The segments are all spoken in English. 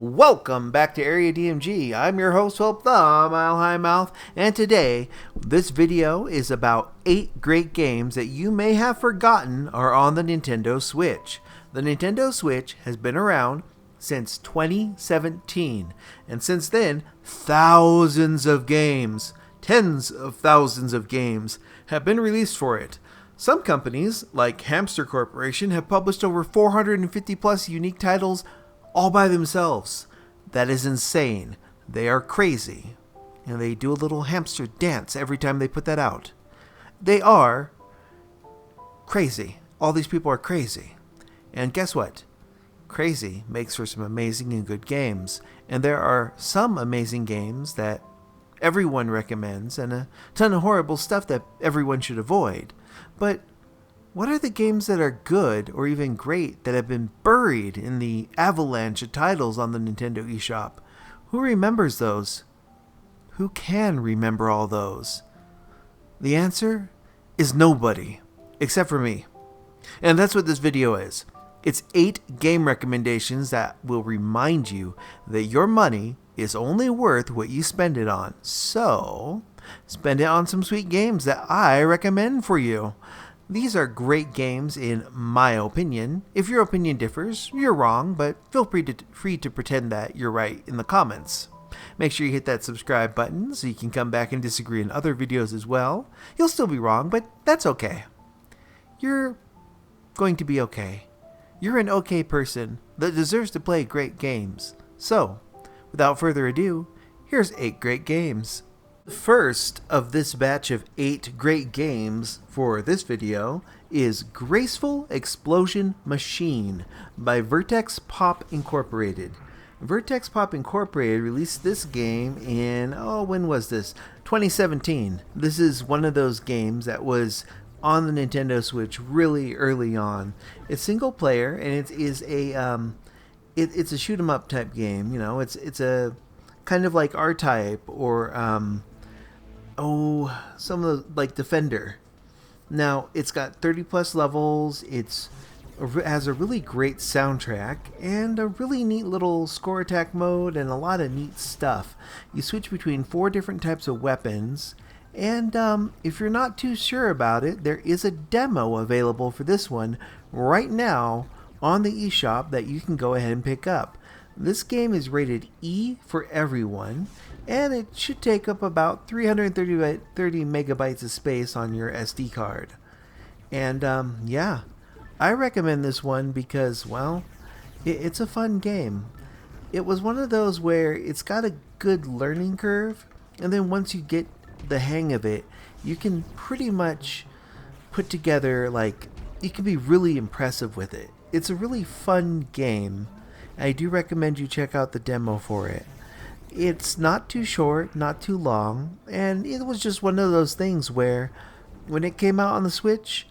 Welcome back to Area DMG. I'm your host, Philip the Mile High Mouth, and today this video is about 8 great games that you may have forgotten are on the Nintendo Switch. The Nintendo Switch has been around since 2017, and since then, thousands of games, tens of thousands of games, have been released for it. Some companies, like Hamster Corporation, have published over 450 plus unique titles all by themselves. That is insane. They are crazy. And they do a little hamster dance every time they put that out. They are crazy. All these people are crazy. And guess what? Crazy makes for some amazing and good games. And there are some amazing games that everyone recommends and a ton of horrible stuff that everyone should avoid. But what are the games that are good or even great that have been buried in the avalanche of titles on the Nintendo eShop? Who remembers those? Who can remember all those? The answer is nobody, except for me. And that's what this video is. It's 8 game recommendations that will remind you that your money is only worth what you spend it on. So, spend it on some sweet games that I recommend for you. These are great games in my opinion. If your opinion differs, you're wrong, but feel free to pretend that you're right in the comments. Make sure you hit that subscribe button so you can come back and disagree in other videos as well. You'll still be wrong, but that's okay. You're going to be okay. You're an okay person that deserves to play great games. So, without further ado, here's 8 great games. The first of this batch of 8 great games for this video is Graceful Explosion Machine by Vertex Pop Incorporated. Vertex Pop Incorporated released this game in, when was this? 2017. This is one of those games that was on the Nintendo Switch really early on. It's single player and it is it's a shoot 'em up type game. You know, it's a kind of like R-Type or some of the, like Defender. Now, it's got 30 plus levels, it has a really great soundtrack, and a really neat little score attack mode, and a lot of neat stuff. You switch between 4 different types of weapons, and if you're not too sure about it, there is a demo available for this one right now on the eShop that you can go ahead and pick up. This game is rated E for everyone, and it should take up about 330 megabytes of space on your SD card. And yeah, I recommend this one because, well, it's a fun game. It was one of those where it's got a good learning curve, and then once you get the hang of it, you can pretty much put together, like, you can be really impressive with it. It's a really fun game. I do recommend you check out the demo for it. It's not too short, not too long, and it was just one of those things where when it came out on the Switch,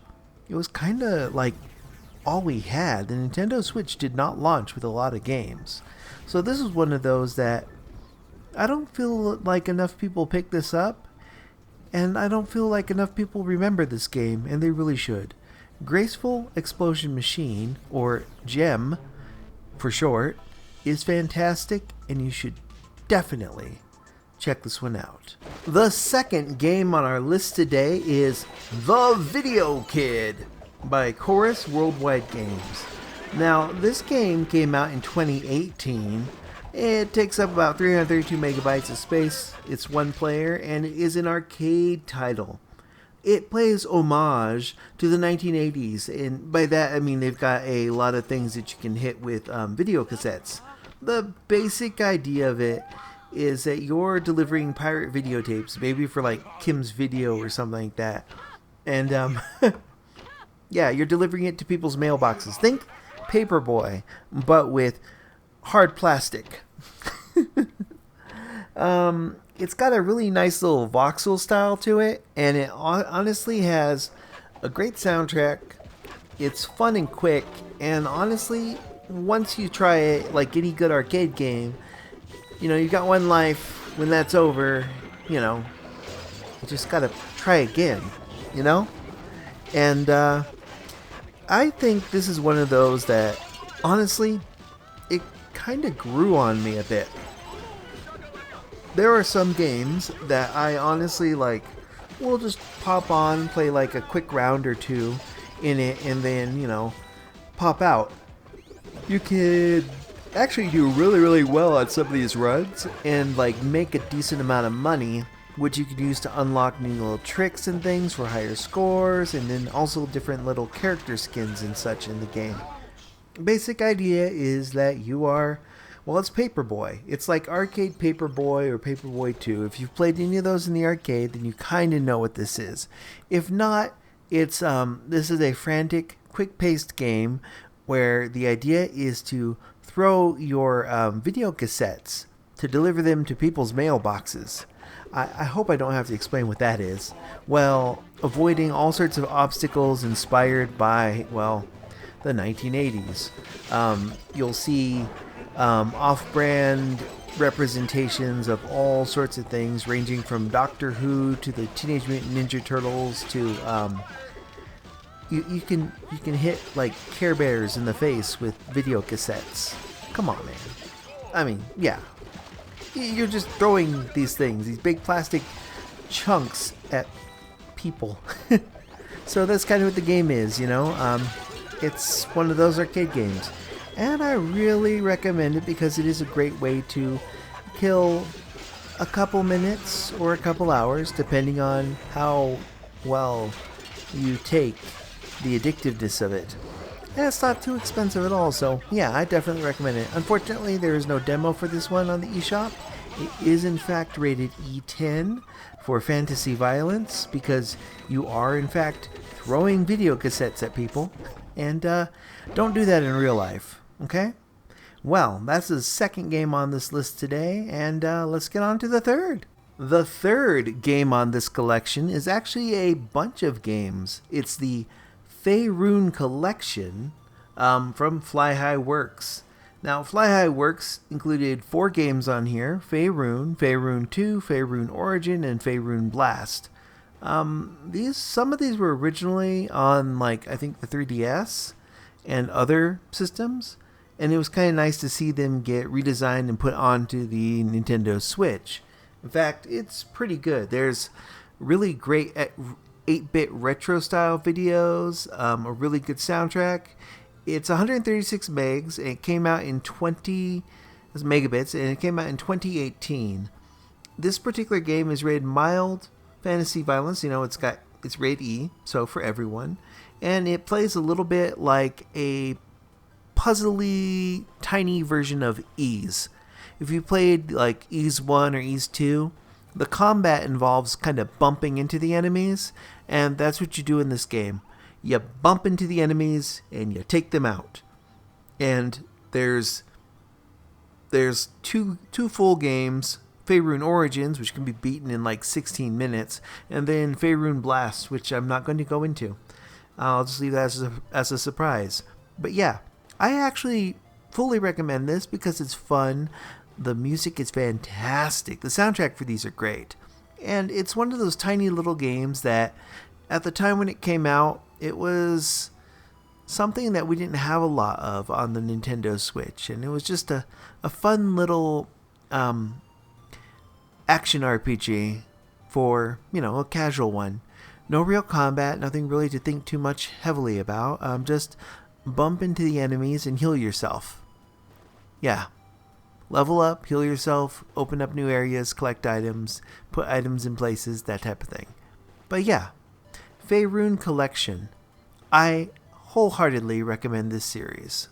it was kind of like all we had. The Nintendo Switch did not launch with a lot of games. So this is one of those that I don't feel like enough people pick this up, and I don't feel like enough people remember this game, and they really should. Graceful Explosion Machine, or GEM for short, is fantastic, and you should definitely check this one out. The second game on our list today is The Video Kid by Chorus Worldwide Games. Now, this game came out in 2018. It takes up about 332 megabytes of space. It's one player, and it is an arcade title. It plays homage to the 1980s, and by that I mean they've got a lot of things that you can hit with video cassettes. The basic idea of it is that you're delivering pirate videotapes, maybe for like Kim's Video or something like that. And yeah, you're delivering it to people's mailboxes. Think Paperboy, but with hard plastic. It's got a really nice little voxel style to it, and it honestly has a great soundtrack. It's fun and quick, and honestly, once you try it, like any good arcade game, you know, you got one life. When that's over, you know, you just gotta try again, you know? And I think this is one of those that, honestly, it kind of grew on me a bit. There are some games that I honestly like, will just pop on, play like a quick round or two in it, and then, pop out. You could actually do really, really well on some of these runs and like make a decent amount of money, which you could use to unlock new little tricks and things for higher scores, and then also different little character skins and such in the game. Basic idea is that you are, well, it's Paperboy. It's like arcade Paperboy or Paperboy 2. If you've played any of those in the arcade, then you kind of know what this is. If not, it's this is a frantic, quick-paced game where the idea is to throw your video cassettes to deliver them to people's mailboxes. I hope I don't have to explain what that is. Well, avoiding all sorts of obstacles inspired by, well, the 1980s. You'll see off-brand representations of all sorts of things, ranging from Doctor Who to the Teenage Mutant Ninja Turtles to you can hit like Care Bears in the face with video cassettes. Come on, man. I mean, yeah. You're just throwing these things, these big plastic chunks at people. So that's kind of what the game is, It's one of those arcade games. And I really recommend it because it is a great way to kill a couple minutes or a couple hours, depending on how well you take the addictiveness of it. And it's not too expensive at all, so yeah, I definitely recommend it. Unfortunately, there is no demo for this one on the eShop. It is in fact rated E10 for fantasy violence because you are in fact throwing video cassettes at people. And don't do that in real life, okay? Well, that's the second game on this list today, and let's get on to the third. The third game on this collection is actually a bunch of games. It's the FYO Collection from Fly High Works. Now, Fly High Works included 4 games on here: FYO, FYO 2, FYO Origin, and FYO Blast. Some of these were originally on, I think the 3DS and other systems, and it was kind of nice to see them get redesigned and put onto the Nintendo Switch. In fact, it's pretty good. There's really great 8-bit retro style videos, a really good soundtrack. It's 136 megs, and it came out in megabits, and it came out in 2018. This particular game is rated mild fantasy violence. It's rated E, so for everyone, and it plays a little bit like a puzzly tiny version of Ys. If you played like Ys 1 or Ys 2, the combat involves kind of bumping into the enemies, and that's what you do in this game. You bump into the enemies and you take them out. And there's two full games: FYO Origins, which can be beaten in like 16 minutes, and then FYO Blast, which I'm not going to go into. I'll just leave that as a surprise. But yeah, I actually fully recommend this because it's fun. The music is fantastic. The soundtrack for these are great. And it's one of those tiny little games that at the time when it came out, it was something that we didn't have a lot of on the Nintendo Switch. And it was just a fun little action RPG for, a casual one. No real combat, nothing really to think too much heavily about. Just bump into the enemies and heal yourself. Yeah. Level up, heal yourself, open up new areas, collect items, put items in places, that type of thing. But yeah, FYO Collection. I wholeheartedly recommend this series.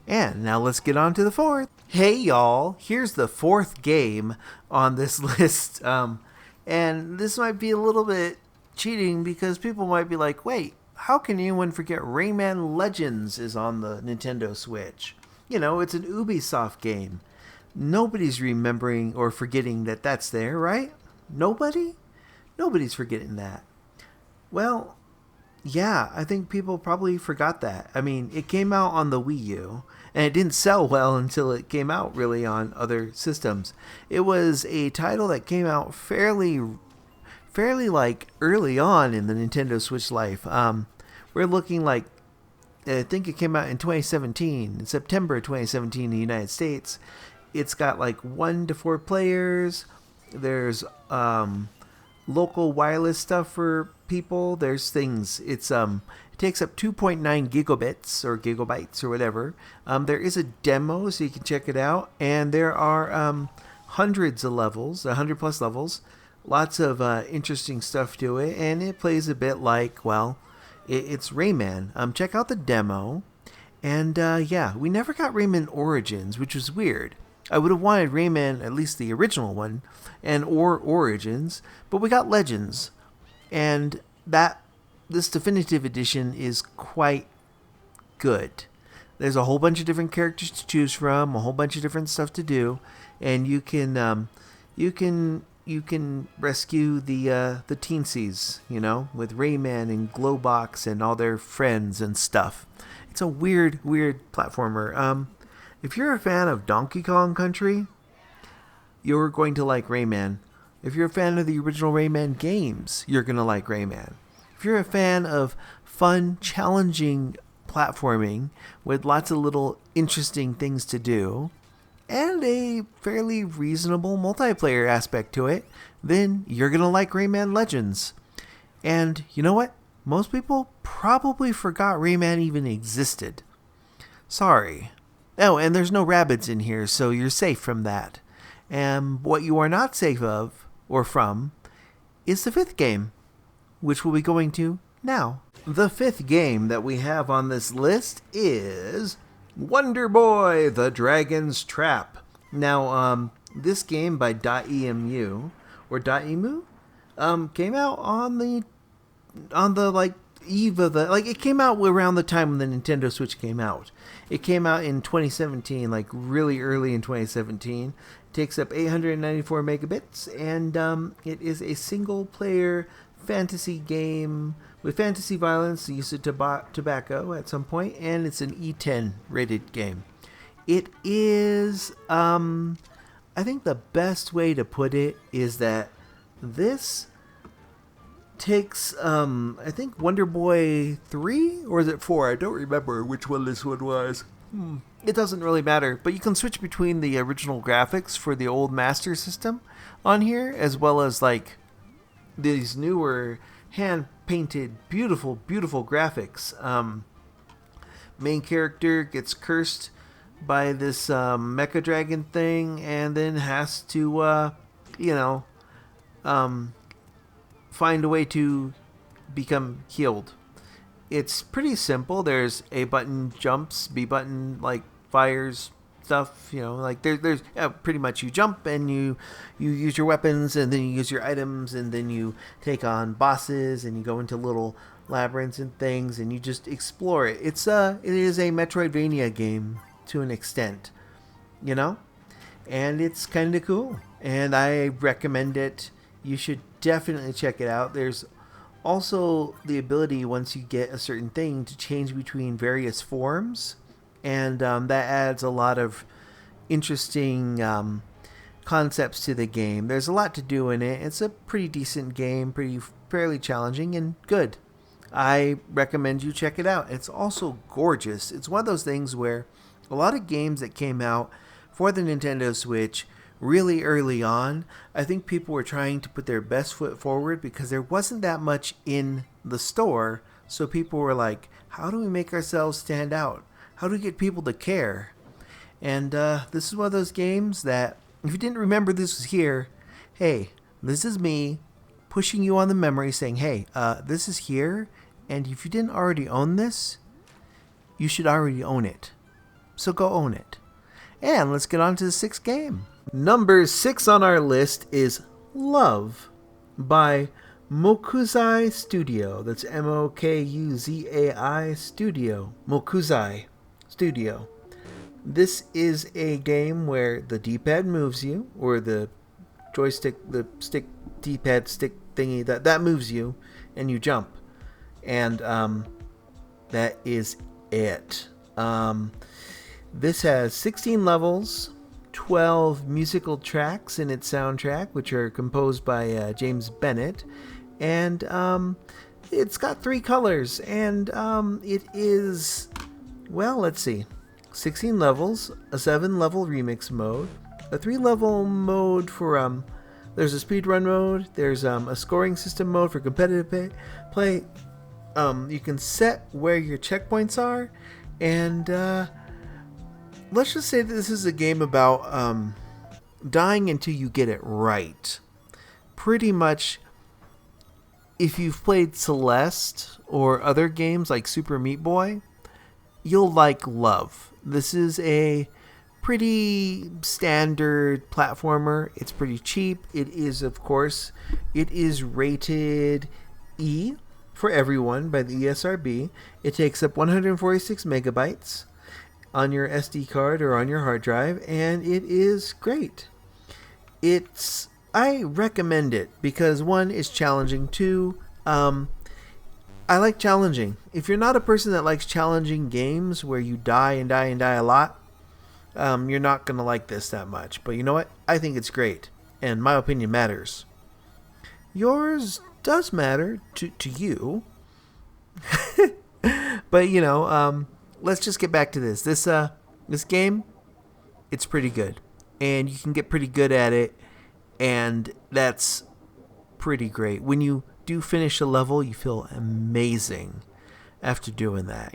And now let's get on to the fourth. Hey y'all, here's the fourth game on this list. And this might be a little bit cheating because people might be like, wait, how can anyone forget Rayman Legends is on the Nintendo Switch? It's an Ubisoft game. Nobody's remembering or forgetting that that's there, right? Nobody? Nobody's forgetting that. Well, yeah, I think people probably forgot that. I mean, it came out on the Wii U, and it didn't sell well until it came out really on other systems. It was a title that came out fairly like early on in the Nintendo Switch life. We're looking like I think it came out in 2017, in September 2017 in the United States. It's got like 1 to 4 players. There's local wireless stuff for people. There's things. It takes up 2.9 gigabits or gigabytes or whatever. There is a demo, so you can check it out. And there are hundreds of levels, 100 plus levels. Lots of interesting stuff to it, and it plays a bit like, well, it's Rayman. Check out the demo. And yeah, we never got Rayman Origins, which was weird. I would have wanted Rayman, at least the original one, or Origins, but we got Legends. And this definitive edition is quite good. There's a whole bunch of different characters to choose from, a whole bunch of different stuff to do, and you can rescue the teensies, with Rayman and Glowbox and all their friends and stuff. It's a weird platformer. If you're a fan of Donkey Kong Country, you're going to like Rayman. If you're a fan of the original Rayman games, you're going to like Rayman. If you're a fan of fun, challenging platforming with lots of little interesting things to do, and a fairly reasonable multiplayer aspect to it, then you're going to like Rayman Legends. And you know what? Most people probably forgot Rayman even existed. Sorry. Oh, and there's no rabbits in here, so you're safe from that. And what you are not safe of, or from, is the 5th game, which we'll be going to now. The 5th game that we have on this list is Wonder Boy: The Dragon's Trap. Now, this game by .emu or .emu came out on the eve of it came out around the time when the Nintendo Switch came out. It came out in 2017, like really early in 2017. It takes up 894 megabits, and it is a single-player fantasy game with fantasy violence, the use of tobacco at some point, and it's an E10 rated game. It is, I think the best way to put it is that this takes, I think Wonder Boy 3, or is it 4? I don't remember which one this one was. It doesn't really matter, but you can switch between the original graphics for the old Master System on here, as well as like these newer hand-painted, beautiful graphics. Main character gets cursed by this mecha dragon thing, and then has to, find a way to become healed. It's pretty simple. There's A button jumps, B button fires stuff. There's pretty much you jump and you use your weapons, and then you use your items, and then you take on bosses, and you go into little labyrinths and things, and you just explore it. It is a Metroidvania game to an extent, and it's kind of cool, and I recommend it. You should definitely check it out. There's also the ability, once you get a certain thing, to change between various forms, and that adds a lot of interesting concepts to the game. There's a lot to do in it. It's a pretty decent game, fairly challenging and good. I recommend you check it out. It's also gorgeous. It's one of those things where a lot of games that came out for the Nintendo Switch really early on, I think people were trying to put their best foot forward because there wasn't that much in the store. So people were like, how do we make ourselves stand out? How do we get people to care? And this is one of those games that, if you didn't remember this was here, hey, this is me pushing you on the memory saying, hey, this is here. And if you didn't already own this, you should already own it. So go own it. And let's get on to the 6th game. Number 6 on our list is Love by Mokuzai Studio. That's Mokuzai Studio. Mokuzai Studio. This is a game where the D-pad moves you, or the joystick, the stick, D-pad stick thingy, that moves you, and you jump. And that is it. This has 16 levels, 12 musical tracks in its soundtrack, which are composed by James Bennett, and it's got 3 colors, and it is Well, let's see. 16 levels, a 7-level remix mode, a 3-level mode for there's a speedrun mode, there's a scoring system mode for competitive play. You can set where your checkpoints are, and let's just say that this is a game about dying until you get it right. Pretty much, if you've played Celeste or other games like Super Meat Boy, you'll like Love. This is a pretty standard platformer. It's pretty cheap. It is, of course, it is rated E for everyone by the ESRB. It takes up 146 megabytes on your SD card or on your hard drive, and it is great. I recommend it because, one, it's challenging. Two, I like challenging. If you're not a person that likes challenging games where you die and die and die a lot, you're not going to like this that much. But you know what? I think it's great, and my opinion matters. Yours does matter to you. But, let's just get back to this. This game, it's pretty good. And you can get pretty good at it, and that's pretty great. When you do finish a level, you feel amazing after doing that,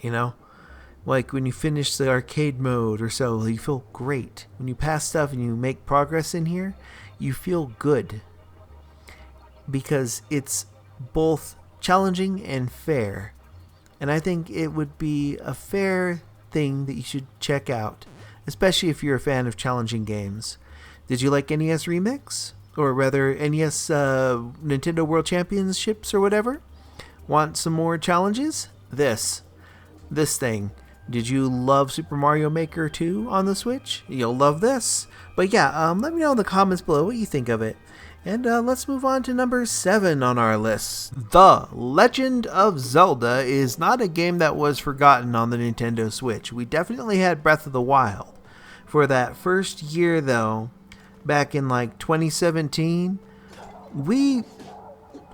Like when you finish the arcade mode or so, you feel great. When you pass stuff and you make progress in here, you feel good. Because it's both challenging and fair. And I think it would be a fair thing that you should check out, especially if you're a fan of challenging games. Did you like NES Remix? Or rather, NES Nintendo World Championships or whatever? Want some more challenges? This thing. Did you love Super Mario Maker 2 on the Switch? You'll love this. But yeah, let me know in the comments below what you think of it. And let's move on to number 7 on our list. The Legend of Zelda is not a game that was forgotten on the Nintendo Switch. We definitely had Breath of the Wild. For that first year, though, back in like 2017, we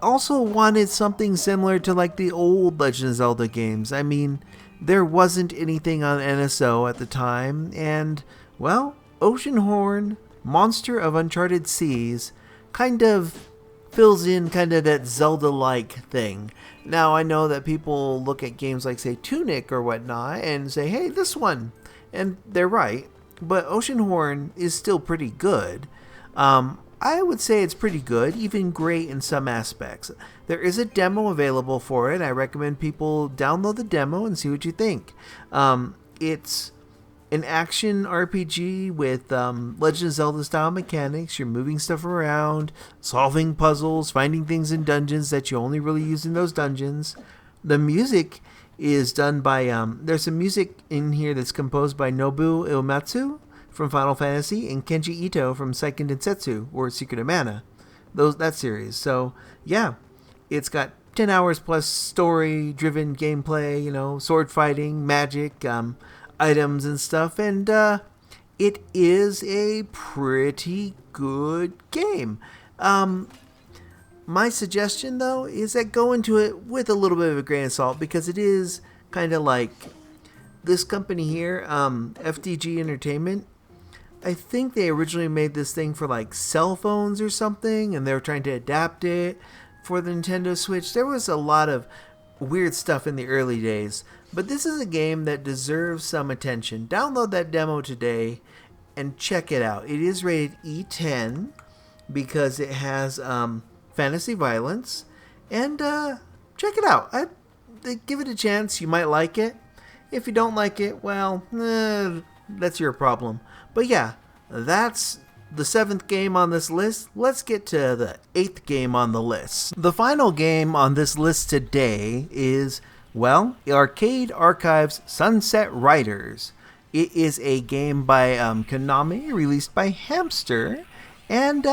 also wanted something similar to like the old Legend of Zelda games. I mean, there wasn't anything on NSO at the time, and, well, Oceanhorn, Monster of Uncharted Seas, kind of fills in kind of that Zelda-like thing. Now, I know that people look at games like, say, Tunic or whatnot, and say, hey, this one, and they're right, but Oceanhorn is still pretty good. I would say it's pretty good, even great in some aspects. There is a demo available for it. I recommend people download the demo and see what you think. It's an action RPG with Legend of Zelda style mechanics. You're moving stuff around, solving puzzles, finding things in dungeons that you only really use in those dungeons. The music is done by, there's some music in here that's composed by Nobuo Uematsu from Final Fantasy and Kenji Ito from Seiken Densetsu or Secret of Mana, that series. So yeah, it's got 10 hours plus story driven gameplay, sword fighting, magic, items and stuff, and it is a pretty good game. My suggestion though is that go into it with a little bit of a grain of salt, because it is kind of like this company here, FDG Entertainment. I think they originally made this thing for like cell phones or something, and they were trying to adapt it for the Nintendo Switch. There was a lot of weird stuff in the early days, but this is a game that deserves some attention. Download that demo today and check it out. It is rated E10 because it has fantasy violence, and check it out. Give it a chance. You might like it. If you don't like it, well, that's your problem. But yeah, that's the 7th game on this list. Let's get to the 8th game on the list. The final game on this list today is, well, Arcade Archives Sunset Riders. It is a game by Konami, released by Hamster, and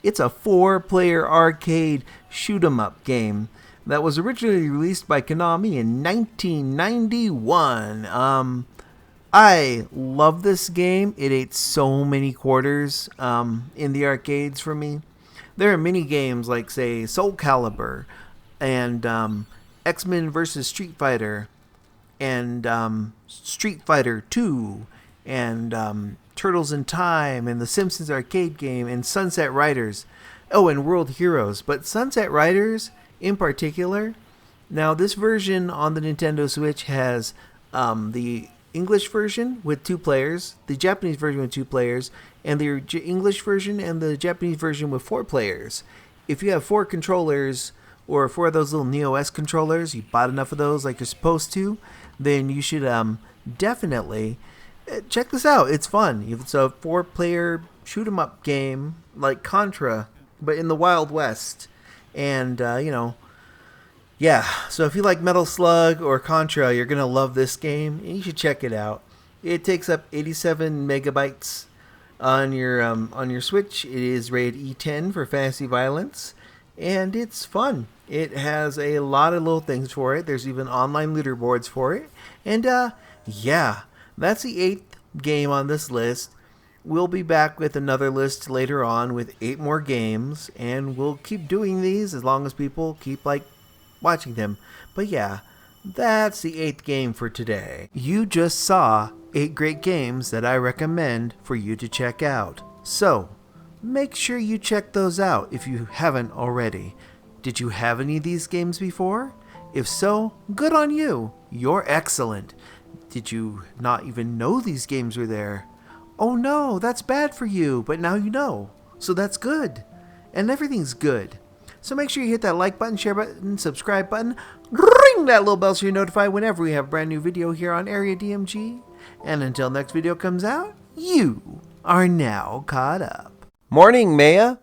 it's a 4-player arcade shoot-'em-up game that was originally released by Konami in 1991. I love this game. It ate so many quarters in the arcades for me. There are many games like, say, Soul Calibur and X-Men vs. Street Fighter and Street Fighter 2, and Turtles in Time, and the Simpsons arcade game, and Sunset Riders. Oh, and World Heroes. But Sunset Riders in particular, now this version on the Nintendo Switch has the English version with 2 players, the Japanese version with 2 players, and the English version and the Japanese version with 4 players. If you have 4 controllers, or 4 of those little NES controllers, you bought enough of those like you're supposed to, then you should definitely check this out. It's fun. It's a 4-player shoot 'em up game like Contra, but in the Wild West. And yeah, so if you like Metal Slug or Contra, you're going to love this game, and you should check it out. It takes up 87 megabytes on your Switch. It is rated E10 for fantasy violence, and it's fun. It has a lot of little things for it. There's even online leaderboards for it. And yeah, that's the 8th game on this list. We'll be back with another list later on with 8 more games, and we'll keep doing these as long as people keep watching them. But yeah, that's the 8th game for today. You just saw 8 great games that I recommend for you to check out. So, make sure you check those out if you haven't already. Did you have any of these games before? If so, good on you. You're excellent. Did you not even know these games were there? Oh no, that's bad for you, but now you know. So that's good. And everything's good. So make sure you hit that like button, share button, subscribe button, ring that little bell so you're notified whenever we have a brand new video here on Area DMG. And until next video comes out, you are now caught up. Morning, Maya.